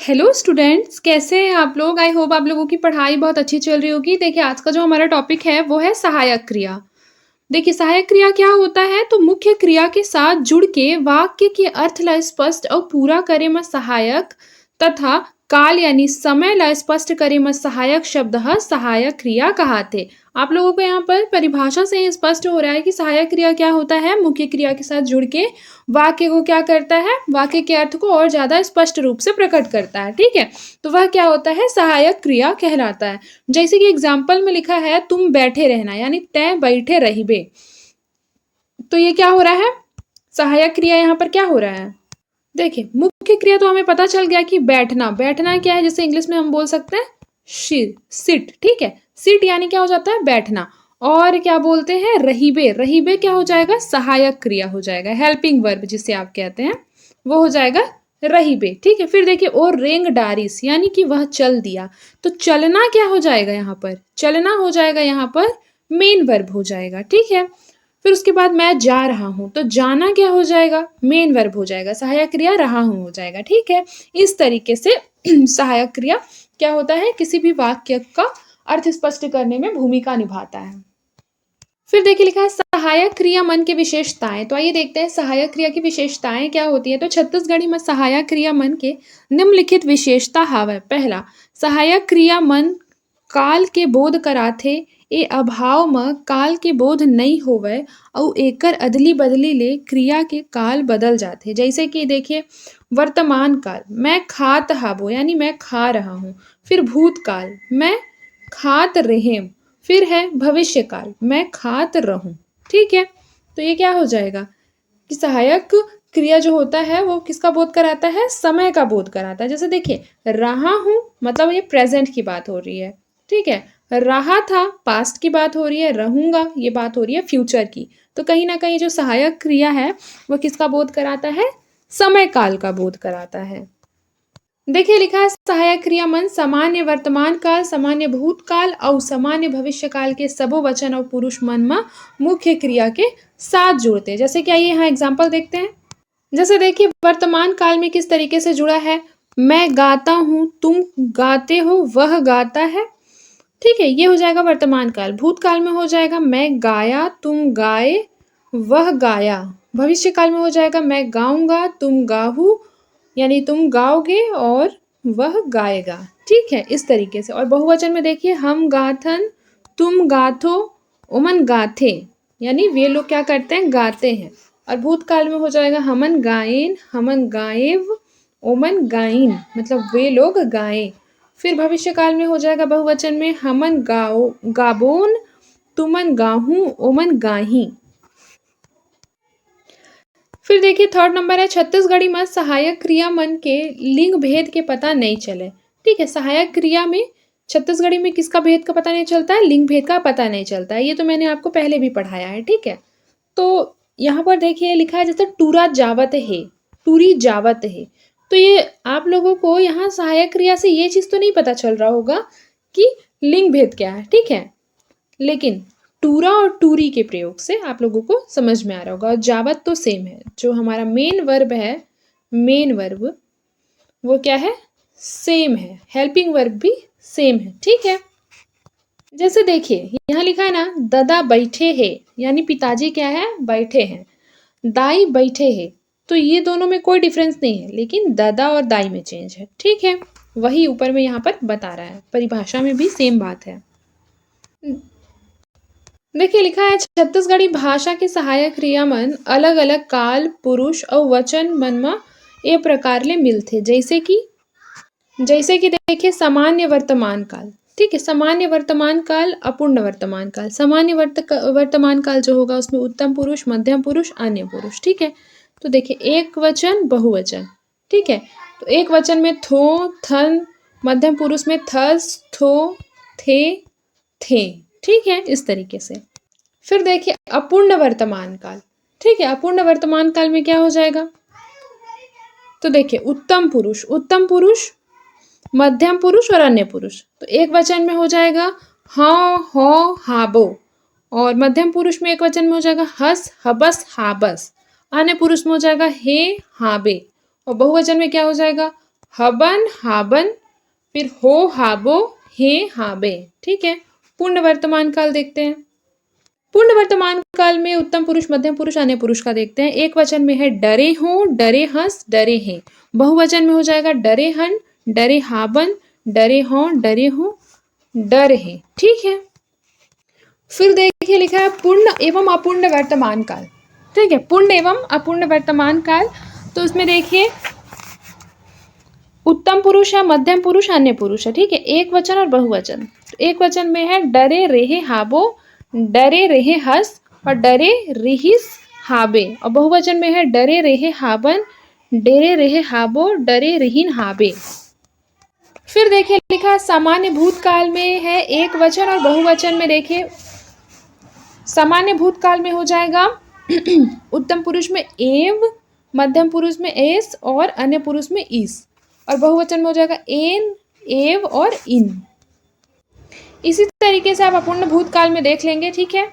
Hello students, कैसे हैं आप लोग। आई होप आप लोगों की पढ़ाई बहुत अच्छी चल रही होगी। देखिए, आज का जो हमारा टॉपिक है वो है सहायक क्रिया। देखिए, सहायक क्रिया क्या होता है, तो मुख्य क्रिया के साथ जुड़ के वाक्य के अर्थ ला स्पष्ट और पूरा करे में सहायक तथा काल यानी समय ला स्पष्ट करे में सहायक शब्द है सहायक क्रिया कहाते। आप लोगों को यहाँ पर परिभाषा से ही स्पष्ट हो रहा है कि सहायक क्रिया क्या होता है। मुख्य क्रिया के साथ जुड़ के वाक्य को क्या करता है, वाक्य के अर्थ को और ज्यादा स्पष्ट रूप से प्रकट करता है। ठीक है, तो वह क्या होता है, सहायक क्रिया कहलाता है। जैसे कि एग्जाम्पल में लिखा है तुम बैठे रहना, यानी तय बैठे रहिबे। तो ये क्या हो रहा है, सहायक क्रिया यहाँ पर क्या हो रहा है। देखिए, मुख्य क्रिया तो हमें पता चल गया कि बैठना। बैठना क्या है, जैसे इंग्लिश में हम बोल सकते हैं सिट। ठीक है, सिट यानी क्या हो जाता है, बैठना। और क्या बोलते हैं, रहीबे। रहीबे क्या हो जाएगा, सहायक क्रिया हो जाएगा, हेल्पिंग वर्ब जिसे आप कहते हैं वो हो जाएगा रहीबे। ठीक है, फिर देखिए और रेंग डारिस यानी कि वह चल दिया। तो चलना क्या हो जाएगा यहाँ पर, चलना हो जाएगा यहाँ पर मेन वर्ब हो जाएगा। ठीक है, फिर उसके बाद मैं जा रहा हूं, तो जाना क्या हो जाएगा, मेन वर्ब हो जाएगा, सहायक क्रिया रहा हूं हो जाएगा। ठीक है, इस तरीके से सहायक क्रिया क्या होता है, किसी भी वाक्य का अर्थ स्पष्ट करने में भूमिका निभाता है। फिर देखिए लिखा है सहायक क्रिया मन की विशेषताएं। तो आइए देखते हैं सहायक क्रिया की विशेषताएं क्या होती है। तो छत्तीसगढ़ी में सहायक क्रिया मन के निम्नलिखित विशेषता हावय। पहला, सहायक क्रिया मन काल के बोध कराथे। ए अभाव में काल के बोध नहीं होवे और एकर अदली बदली ले क्रिया के काल बदल जाते। जैसे कि देखिए वर्तमान काल, मैं खात हाबो यानी मैं खा रहा हूँ। फिर भूतकाल, मैं खात रहें। फिर है भविष्य काल, मैं खात रहूं। ठीक है, तो ये क्या हो जाएगा कि सहायक क्रिया जो होता है वो किसका बोध कराता है, समय का बोध कराता है। जैसे देखिए रहा हूं मतलब ये प्रेजेंट की बात हो रही है। ठीक है, रहा था पास्ट की बात हो रही है, रहूंगा ये बात हो रही है फ्यूचर की। तो कहीं ना कहीं जो सहायक क्रिया है वो किसका बोध कराता है, समय काल का बोध कराता है। देखिए लिखा है सहायक क्रिया मन सामान्य वर्तमान काल, सामान्य भूतकाल और सामान्य भविष्य काल के सबो वचन और पुरुष मन में मुख्य क्रिया के साथ जुड़ते हैं। जैसे कि आइए यहाँ एग्जाम्पल देखते हैं। जैसे देखिए वर्तमान काल में किस तरीके से जुड़ा है, मैं गाता हूं, तुम गाते हो, वह गाता है। ठीक है, ये हो जाएगा वर्तमान काल। भूतकाल में हो जाएगा मैं गाया, तुम गाए, वह गाया। भविष्य काल में हो जाएगा मैं गाऊंगा, तुम गाहू यानी तुम गाओगे और वह गाएगा। ठीक है, इस तरीके से। और बहुवचन में देखिए हम गाथन, तुम गाथो, ओमन गाथे यानी वे लोग क्या करते हैं, गाते हैं। और भूतकाल में हो जाएगा हमन गायेन, हमन गाएव, ओमन गाइन मतलब वे लोग गाएं। फिर भविष्य काल में हो जाएगा बहुवचन में हमन गाओ गाबोन, तुमन गाहू, ओमन गाही। फिर देखिए थर्ड नंबर है छत्तीसगढ़ी में सहायक क्रिया मन के लिंग भेद के पता नहीं चले। ठीक है, सहायक क्रिया में छत्तीसगढ़ी में किसका भेद का पता नहीं चलता है, लिंग भेद का पता नहीं चलता है। ये तो मैंने आपको पहले भी पढ़ाया है। ठीक है, तो यहाँ पर देखिए लिखा है जैसे टूरा जावत है, टूरी जावत है। तो ये आप लोगों को यहाँ सहायक क्रिया से ये चीज तो नहीं पता चल रहा होगा कि लिंग भेद क्या है। ठीक है, लेकिन टूरा और टूरी के प्रयोग से आप लोगों को समझ में आ रहा होगा। और जावत तो सेम है, जो हमारा मेन वर्ब है, मेन वर्ब वो क्या है, सेम है। हेल्पिंग वर्ब भी सेम है। ठीक है, जैसे देखिए यहाँ लिखा है ना दादा बैठे हैं यानी पिताजी क्या है, बैठे हैं। दाई बैठे हैं, तो ये दोनों में कोई डिफरेंस नहीं है, लेकिन दादा और दाई में चेंज है। ठीक है, वही ऊपर में यहाँ पर बता रहा है, परिभाषा में भी सेम बात है। देखिए लिखा है छत्तीसगढ़ी भाषा के सहायक क्रिया मन अलग अलग काल, पुरुष और वचन मन में ए प्रकार ले मिलते। जैसे कि देखिए सामान्य वर्तमान काल। ठीक है, सामान्य वर्तमान काल, अपूर्ण वर्तमान काल। सामान्य वर्तमान काल जो होगा उसमें उत्तम पुरुष, मध्यम पुरुष, अन्य पुरुष। ठीक है, तो देखिए एक वचन बहुवचन। ठीक है, तो एक वचन में थो, थन, मध्यम पुरुष में थस, थो, थे। ठीक है, इस तरीके से। फिर देखिए अपूर्ण वर्तमान काल। ठीक है, अपूर्ण वर्तमान काल में क्या हो जाएगा, तो देखिए उत्तम पुरुष, उत्तम पुरुष, मध्यम पुरुष और अन्य पुरुष। तो एक वचन में हो जाएगा हाँ, हो, हाबो। और मध्यम पुरुष में एक वचन में हो जाएगा हस, हबस, हाबस। अन्य पुरुष में हो जाएगा हे, हाबे। और बहुवचन में क्या हो जाएगा हबन हाबन, फिर हो हाबो हे हाबे। ठीक है, पूर्ण वर्तमान काल देखते हैं। पूर्ण वर्तमान काल में उत्तम पुरुष, मध्यम पुरुष, अन्य पुरुष का देखते हैं। एक वचन में है डरे हों, डरे हंस, डरे हैं। बहुवचन में हो जाएगा डरे हन, डरे हाबन, डरे हों, डरे हो, डर है। ठीक है, फिर देखिए लिखा है पूर्ण एवं अपूर्ण वर्तमान काल। ठीक है, पूर्ण एवं अपूर्ण वर्तमान काल, तो उसमें देखिए उत्तम पुरुष है, मध्यम पुरुष, अन्य पुरुष है। ठीक है, एक वचन और बहुवचन। तो एक वचन में है डरे रेहे हाबो, डरे रेहे हस और डरे रिहिस हाबे। और बहुवचन में है डरे रेहे हाबन, डरे रेहे हाबो, डरे रिहिन हाबे। फिर देखिए लिखा है सामान्य भूतकाल में है एक वचन और बहुवचन में देखिए सामान्य भूतकाल में हो जाएगा उत्तम पुरुष में एव, मध्यम पुरुष में एस और अन्य पुरुष में इस। और बहुवचन में हो जाएगा एन, एव और इन। इसी तरीके से आप अपूर्ण भूतकाल में देख लेंगे। ठीक है,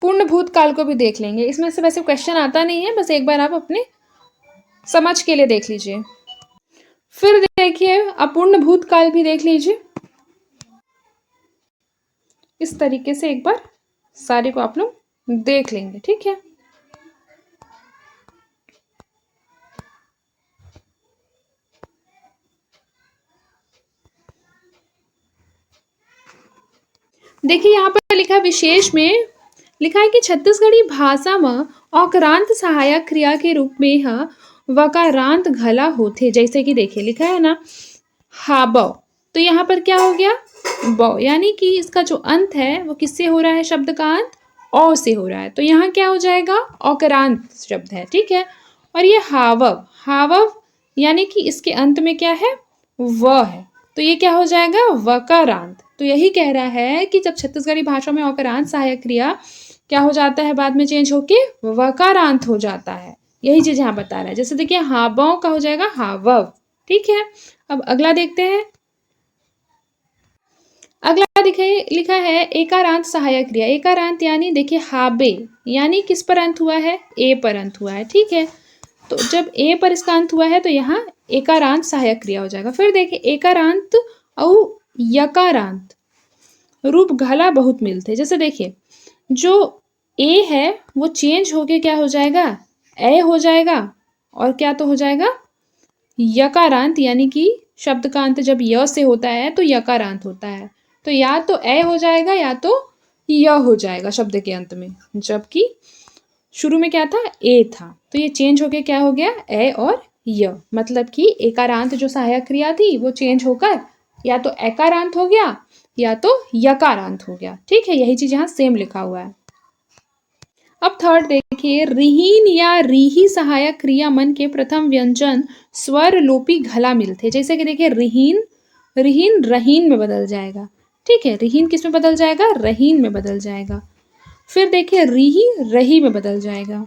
पूर्ण भूतकाल को भी देख लेंगे। इसमें से वैसे क्वेश्चन आता नहीं है, बस एक बार आप अपने समझ के लिए देख लीजिए। फिर देखिए अपूर्ण भूतकाल भी देख लीजिए। इस तरीके से एक बार सारे को आप लोग देख लेंगे। ठीक है, देखिए यहाँ पर लिखा है विशेष में लिखा है कि छत्तीसगढ़ी भाषा में औकारांत सहायक क्रिया के रूप में यह वकारांत घला होते। जैसे कि देखिए लिखा है ना हाबव, तो यहाँ पर क्या हो गया बौ, यानी कि इसका जो अंत है वो किससे हो रहा है, शब्द का अंत औ से हो रहा है। तो यहाँ क्या हो जाएगा औकारांत शब्द है। ठीक है, और ये हावव, हावव यानी कि इसके अंत में क्या है व है, तो ये क्या हो जाएगा वकारांत। तो यही कह रहा है कि जब छत्तीसगढ़ी भाषा में औकारांत सहायक क्रिया क्या हो जाता है, बाद में चेंज होके वकारांत हो जाता है। यही चीज यहाँ बता रहा है। जैसे देखिए हावव का हो जाएगा हावव। ठीक है, अब अगला देखते हैं। अगला देखिए लिखा है एकारांत सहायक क्रिया। एकारांत यानी देखिए हाबे, यानी किस पर अंत हुआ है, ए पर अंत हुआ है। ठीक है, तो जब ए पर इसका अंत हुआ है तो यहाँ एकारांत सहायक क्रिया हो जाएगा। फिर देखिए एकारांत और यकारांत रूप घला बहुत मिलते। जैसे देखिए जो ए है वो चेंज होके क्या हो जाएगा ए हो जाएगा, और क्या तो हो जाएगा यकारांत, यानी कि शब्द का अंत जब य से होता है तो यकारांत होता है। तो या तो ए हो जाएगा या तो य हो जाएगा शब्द के अंत में, जबकि शुरू में क्या था ए था। तो ये चेंज होके क्या हो गया ए और य, मतलब कि एकारांत जो सहायक क्रिया थी वो चेंज होकर या तो एकारांत हो गया या तो यकारांत हो गया। ठीक है, यही चीज यहाँ सेम लिखा हुआ है। अब थर्ड देखिए रिहीन या रीही सहायक क्रिया मन के प्रथम व्यंजन स्वर लोपी घला मिलते। जैसे कि देखिए रिहीन, रिहीन रहीन में बदल जाएगा। ठीक है, रिहीन किस में बदल जाएगा, रहीन में बदल जाएगा। फिर देखिए रीही रही में बदल जाएगा।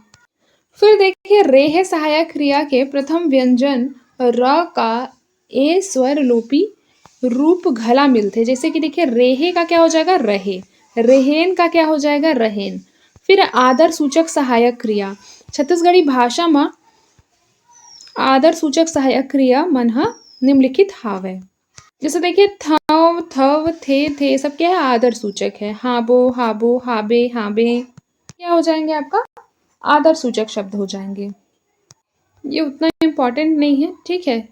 फिर देखिए रेह सहायक क्रिया के प्रथम व्यंजन र का ए स्वर लोपी रूप घला मिलते। जैसे कि देखिए रेहे का क्या हो जाएगा रहे, रहेन का क्या हो जाएगा रहेन। फिर आदर सूचक सहायक क्रिया। छत्तीसगढ़ी भाषा में आदर सूचक सहायक क्रिया मन ह निम्नलिखित हावे। जैसे देखिए थव, थव, थे सब क्या है आदर सूचक है। हाबो, हाबो, हाबे, हाबे क्या हो जाएंगे आपका आदर सूचक शब्द हो जाएंगे। ये उतना इम्पोर्टेंट नहीं है। ठीक है,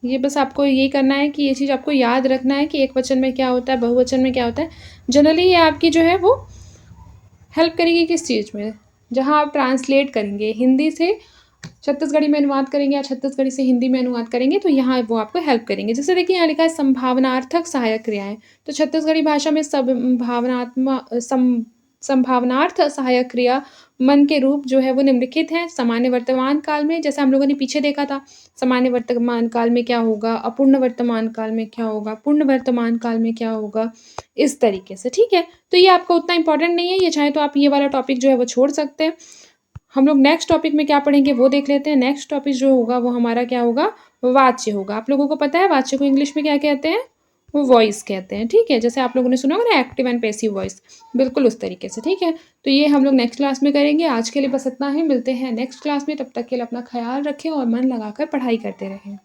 ये बस आपको ये करना है कि ये चीज़ आपको याद रखना है कि एक वचन में क्या होता है, बहुवचन में क्या होता है। जनरली ये आपकी जो है वो हेल्प करेगी किस चीज़ में, जहाँ आप ट्रांसलेट करेंगे हिंदी से छत्तीसगढ़ी में अनुवाद करेंगे या छत्तीसगढ़ी से हिंदी में अनुवाद करेंगे, तो यहाँ वो आपको हेल्प करेंगे। जैसे देखिए यहाँ लिखा है संभावनार्थक सहायक क्रियाएं। तो छत्तीसगढ़ी भाषा में संभावनार्थ सहायक क्रिया मन के रूप जो है वो निम्नलिखित है। सामान्य वर्तमान काल में, जैसे हम लोगों ने पीछे देखा था, सामान्य वर्तमान काल में क्या होगा, अपूर्ण वर्तमान काल में क्या होगा, पूर्ण वर्तमान काल में क्या होगा, इस तरीके से। ठीक है, तो ये आपको उतना इंपॉर्टेंट नहीं है, ये चाहे तो आप ये वाला टॉपिक जो है वो छोड़ सकते हैं। हम लोग नेक्स्ट टॉपिक में क्या पढ़ेंगे वो देख लेते हैं। नेक्स्ट टॉपिक जो होगा वो हमारा क्या होगा वाच्य होगा। आप लोगों को पता है वाच्य को इंग्लिश में क्या कहते हैं, वो वॉइस कहते हैं, ठीक है? जैसे आप लोगों ने सुना होगा ना एक्टिव एंड पैसिव वॉइस, बिल्कुल उस तरीके से, ठीक है? तो ये हम लोग नेक्स्ट क्लास में करेंगे। आज के लिए बस इतना ही, मिलते हैं नेक्स्ट क्लास में, तब तक के लिए अपना ख़्याल रखें और मन लगाकर पढ़ाई करते रहें।